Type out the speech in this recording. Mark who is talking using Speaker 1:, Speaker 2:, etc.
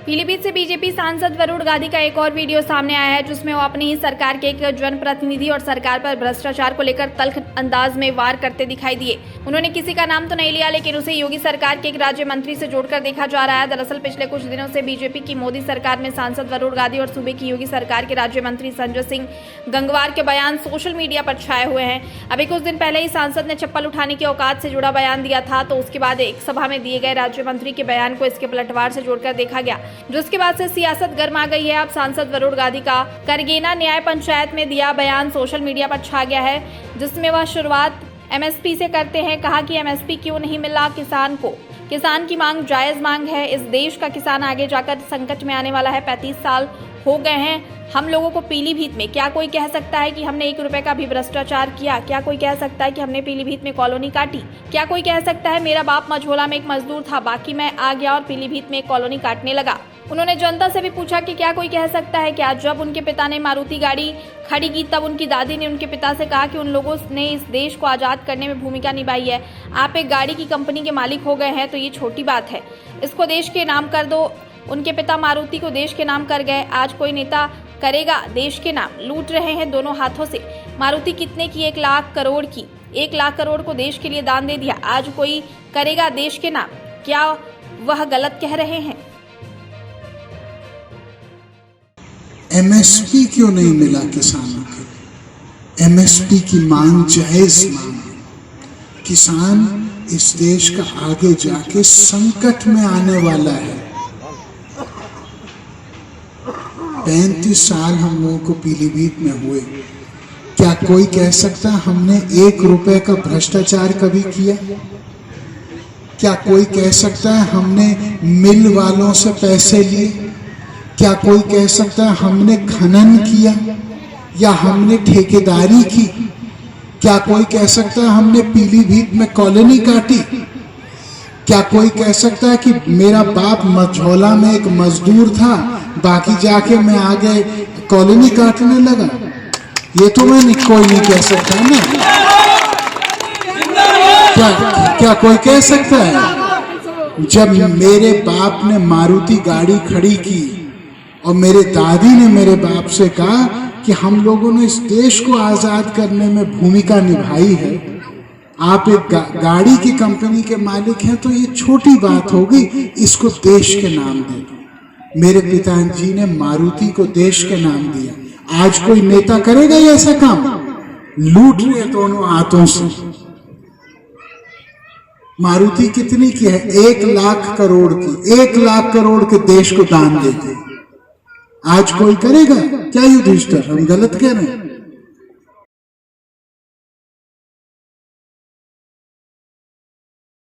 Speaker 1: पीलीभीत से बीजेपी सांसद वरुण गांधी का एक और वीडियो सामने आया है, जिसमें वो अपनी ही सरकार के एक जनप्रतिनिधि और सरकार पर भ्रष्टाचार को लेकर तल्ख अंदाज में वार करते दिखाई दिए। उन्होंने किसी का नाम तो नहीं लिया, लेकिन उसे योगी सरकार के एक राज्य मंत्री से जोड़कर देखा जा रहा है। दरअसल पिछले कुछ दिनों से बीजेपी की मोदी सरकार में सांसद वरुण गांधी और सूबे की योगी सरकार के राज्य मंत्री संजय सिंह गंगवार के बयान सोशल मीडिया पर छाए हुए हैं। अभी कुछ दिन पहले ही सांसद ने चप्पल उठाने की औकात से जुड़ा बयान दिया था, तो उसके बाद एक सभा में दिए गए राज्य मंत्री के बयान को इसके पलटवार से जोड़कर देखा गया, जिसके बाद से सियासत गर्म आ गई है। अब सांसद वरुण गांधी का करगेना न्याय पंचायत में दिया बयान सोशल मीडिया पर छा गया है, जिसमें वह शुरुआत एमएसपी से करते हैं। कहा कि एमएसपी क्यों नहीं मिला किसान को, किसान की मांग जायज मांग है। इस देश का किसान आगे जाकर संकट में आने वाला है। 35 साल हो गए हैं हम लोगों को पीलीभीत में। क्या कोई कह सकता है कि हमने 1 रुपए का भी भ्रष्टाचार किया? क्या कोई कह सकता है कि हमने पीलीभीत में कॉलोनी काटी? क्या कोई कह सकता है मेरा बाप मझोला में एक मजदूर था, बाकी मैं आ गया और पीलीभीत में एक कॉलोनी काटने लगा? उन्होंने जनता से भी पूछा कि क्या कोई कह सकता है कि आज जब उनके पिता ने मारुति गाड़ी खड़ी की, तब उनकी दादी ने उनके पिता से कहा कि उन लोगों ने इस देश को आज़ाद करने में भूमिका निभाई है, आप एक गाड़ी की कंपनी के मालिक हो गए हैं तो ये छोटी बात है, इसको देश के नाम कर दो। उनके पिता मारुति को देश के नाम कर गए, आज कोई नेता करेगा देश के नाम? लूट रहे हैं दोनों हाथों से। मारुति कितने की? 1 लाख करोड़ की। 1 लाख करोड़ को देश के लिए दान दे दिया, आज कोई करेगा देश के नाम? क्या वह गलत कह रहे हैं?
Speaker 2: एमएसपी क्यों नहीं मिला किसानों को? एमएसपी की मांग जायज मांग है। किसान इस देश का आगे जाके संकट में आने वाला है। 35 साल हम लोगों को पीलीभीत में हुए। क्या कोई कह सकता हमने 1 रुपए का भ्रष्टाचार कभी किया? क्या कोई कह सकता है हमने मिल वालों से पैसे लिए? क्या कोई कह सकता है हमने खनन किया या हमने ठेकेदारी की? क्या कोई कह सकता है हमने पीलीभीत में कॉलोनी काटी? क्या कोई कह सकता है कि मेरा बाप मझोला में एक मजदूर था, बाकी जाके मैं आगे कॉलोनी काटने लगा? ये तो कोई नहीं कह सकता है ना। क्या कोई कह सकता है? जब मेरे बाप ने मारुति गाड़ी खड़ी की और मेरे दादी ने मेरे बाप से कहा कि हम लोगों ने इस देश को आजाद करने में भूमिका निभाई है, आप एक गाड़ी की कंपनी के मालिक हैं, तो ये छोटी बात होगी, इसको देश के नाम दे दो। मेरे पिताजी ने मारुति को देश के नाम दिया, आज कोई नेता करेगा ये ऐसा काम? लूट रहे दोनों हाथों से। मारुति कितनी की है? 1 लाख करोड़ की। 1 लाख करोड़ के देश को दान देते। आज कोई करेगा क्या? युधिष्ठिर, हम गलत कह रहे हैं?